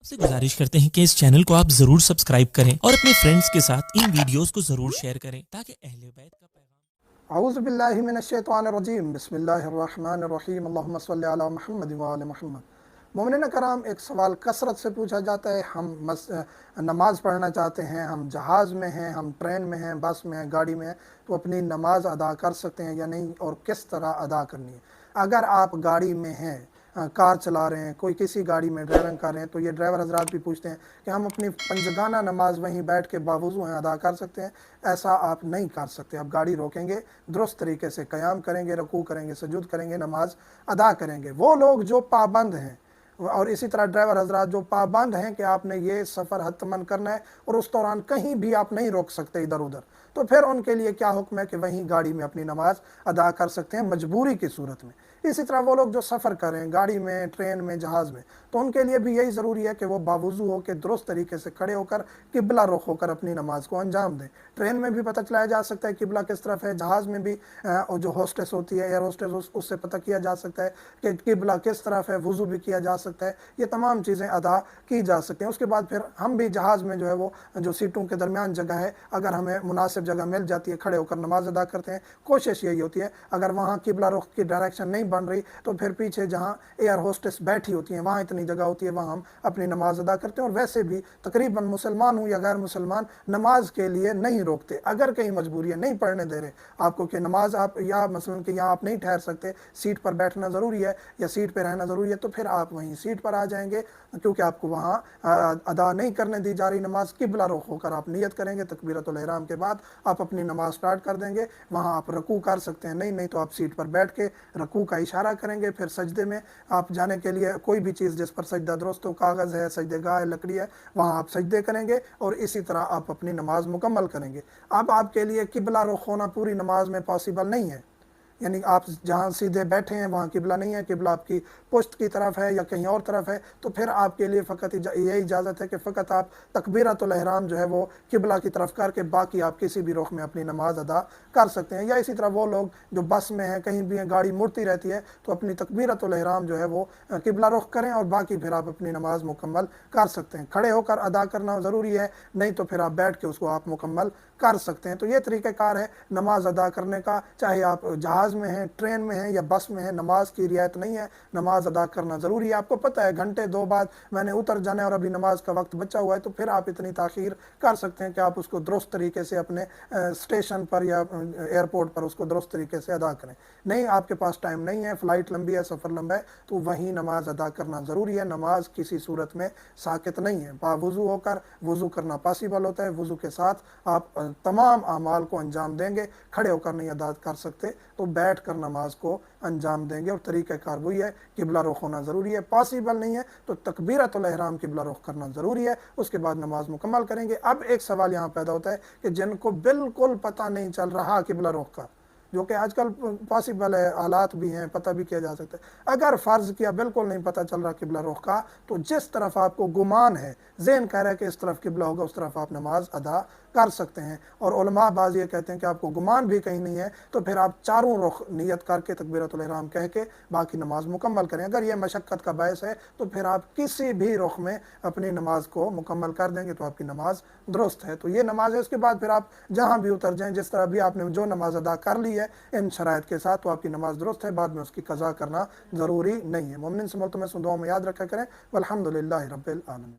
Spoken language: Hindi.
आपसे गुजारिश करते हैं कि इस चैनल को आप जरूर सब्सक्राइब करें और अपने फ्रेंड्स के साथ इन वीडियोस को जरूर शेयर करें ताकि अहले बैत का पैगाम। औज़ु बिल्लाहि मिनश्शैतानिर्रजीम बिस्मिल्लाहिर्रहमानिर्रहीम अल्लाहुम्मा सल्लि अला मुहम्मद व आले मुहम्मद। मोमिनीन कराम, एक सवाल कसरत से पूछा जाता है। हम नमाज़ पढ़ना चाहते हैं, हम जहाज़ में हैं, हम ट्रेन में हैं, बस में हैं, गाड़ी में हैं, तो अपनी नमाज अदा कर सकते हैं या नहीं, और किस तरह अदा करनी है। अगर आप गाड़ी में हैं, कार चला रहे हैं, कोई किसी गाड़ी में ड्राइविंग कर रहे हैं, तो ये ड्राइवर हजरात भी पूछते हैं कि हम अपनी पंजगाना नमाज वहीं बैठ के बावजू हैं अदा कर सकते हैं। ऐसा आप नहीं कर सकते। आप गाड़ी रोकेंगे, दुरुस्त तरीके से क़याम करेंगे, रुकू करेंगे, सजूद करेंगे, नमाज अदा करेंगे। वो लोग जो पाबंद हैं, और इसी तरह ड्राइवर हजरात जो पाबंद हैं कि आपने ये सफ़र हतमन करना है और उस दौरान कहीं भी आप नहीं रोक सकते इधर उधर, तो फिर उनके लिए क्या हुक्म है कि वहीं गाड़ी में अपनी नमाज अदा कर सकते हैं मजबूरी की सूरत में। इसी तरह वो लोग जो सफ़र कर रहे हैं गाड़ी में, ट्रेन में, जहाज़ में, तो उनके लिए भी यही ज़रूरी है कि वो बावजू होकर दुरुस्त तरीके से खड़े होकर किबला रुख होकर अपनी नमाज को अंजाम दें। ट्रेन में भी पता चलाया जा सकता है किबला किस तरफ है, जहाज़ में भी और जो होस्टेस होती है, एयर होस्टेस, उससे पता किया जा सकता है कि किबला किस तरफ है, वज़ू भी किया जा सकता है। ये तमाम चीज़ें अदा की जा सकती हैं। उसके बाद फिर हम भी जहाज़ में जो है वो जो सीटों के दरमियान जगह है, अगर हमें मुनासिब जगह मिल जाती है, खड़े होकर नमाज अदा करते हैं। कोशिश यही होती है, अगर वहाँ किबला रुख की डायरेक्शन नहीं बन रही तो फिर पीछे जहाँ एयर होस्टेस बैठी होती हैं वहाँ इतनी जगह होती है, वहाँ हम अपनी नमाज अदा करते हैं। और वैसे भी तकरीबन मुसलमान हो या गैर मुसलमान नमाज के लिए नहीं रोकते। अगर कहीं मजबूरी है, नहीं पढ़ने दे रहे आपको कि नमाज आप या मसलन कि यहाँ आप नहीं ठहर सकते, सीट पर बैठना ज़रूरी है या सीट पर रहना ज़रूरी है, तो फिर आप वहीं सीट पर आ जाएंगे, क्योंकि आपको वहाँ अदा नहीं करने दी जा रही नमाज। किबला रुख होकर आप नियत करेंगे, तकबीरतुल इहराम के बाद आप अपनी नमाज स्टार्ट कर देंगे। वहाँ आप रकू कर सकते हैं, नहीं तो आप सीट पर बैठ के रकू का इशारा करेंगे। फिर सजदे में आप जाने के लिए कोई भी चीज़ जिस पर सजदा दुरुस्त हो, कागज़ है, सजदेगाह है, लकड़ी है, वहाँ आप सजदे करेंगे और इसी तरह आप अपनी नमाज मुकम्मल करेंगे। अब आपके लिए किबला रुख होना पूरी नमाज में पॉसिबल नहीं है, यानी आप जहाँ सीधे बैठे हैं वहाँ किबला नहीं है, किबला आपकी पुश्त की तरफ है या कहीं और तरफ है, तो फिर आपके लिए फ़कत यही इजाज़त है कि फ़कत आप तकबीरतुल इहराम जो है वो किबला की तरफ करके बाकी आप किसी भी रुख में अपनी नमाज अदा कर सकते हैं। या इसी तरह वो लोग जो बस में हैं, कहीं भी गाड़ी मुड़ती रहती है, तो अपनी तकबीरतुल इहराम जो है वो किबला रुख करें और बाकी फिर आप अपनी नमाज मुकम्मल कर सकते हैं। खड़े होकर अदा करना ज़रूरी है, नहीं तो फिर आप बैठ के उसको आप मुकम्मल कर सकते हैं। तो ये तरीक़ाकार है नमाज अदा करने का, चाहे आप जहाज़ में हैं, ट्रेन में हैं या बस में हैं, नमाज की रियायत नहीं है, नमाज अदा करना ज़रूरी है। आपको पता है घंटे दो बाद मैंने उतर जाना है और अभी नमाज का वक्त बचा हुआ है, तो फिर आप इतनी ताख़ीर कर सकते हैं कि आप उसको दुरुस्त तरीके से अपने स्टेशन पर या एयरपोर्ट पर उसको दुरुस्त तरीके से अदा करें। नहीं, आपके पास टाइम नहीं है, फ़्लाइट लंबी है, सफ़र लंबा है, तो वहीं नमाज अदा करना ज़रूरी है। नमाज किसी सूरत में साकित नहीं है। बावज़ू होकर वज़ू करना पॉसिबल होता है, वज़ू के साथ आप तमाम अमाल को अंजाम देंगे। खड़े होकर नहीं अदा कर सकते तो बैठ कर नमाज को अंजाम देंगे। और तरीक़ाकार वही है, किबला रुख होना ज़रूरी है। पॉसिबल नहीं है तो तकबीरतुल इहराम किबला रुख करना ज़रूरी है, उसके बाद नमाज मुकम्मल करेंगे। अब एक सवाल यहाँ पैदा होता है कि जिनको बिल्कुल पता नहीं चल रहा किबला रुख का, जो कि आजकल पॉसिबल है, हालात भी हैं, पता भी किया जा सकता है। अगर फ़र्ज़ किया बिल्कुल नहीं पता चल रहा किबला रुख का, तो जिस तरफ आपको गुमान है, ज़हन कह रहा है कि इस तरफ किबला होगा, उस तरफ आप नमाज अदा कर सकते हैं। और उलमा बाज़ ये कहते हैं कि आपको गुमान भी कहीं नहीं है, तो फिर आप चारों रुख नियत करके तकबीरतुल इहराम कह के बाकी नमाज मुकम्मल करें। अगर ये मशक्क़त का बायस है तो फिर आप किसी भी रुख में अपनी नमाज को मुकम्मल कर देंगे तो आपकी नमाज दुरुस्त है। तो ये नमाज है। उसके बाद फिर आप जहाँ भी उतर जाएँ, जिस तरह भी आपने जो नमाज अदा कर ली है इन शराइत के साथ, तो आपकी नमाज दुरुस्त है, बाद में उसकी कज़ा करना ज़रूरी नहीं है। मोमिन से दुआ में याद रखा करें। वल्हम्दुलिल्लाहि रब्बिल आलमीन।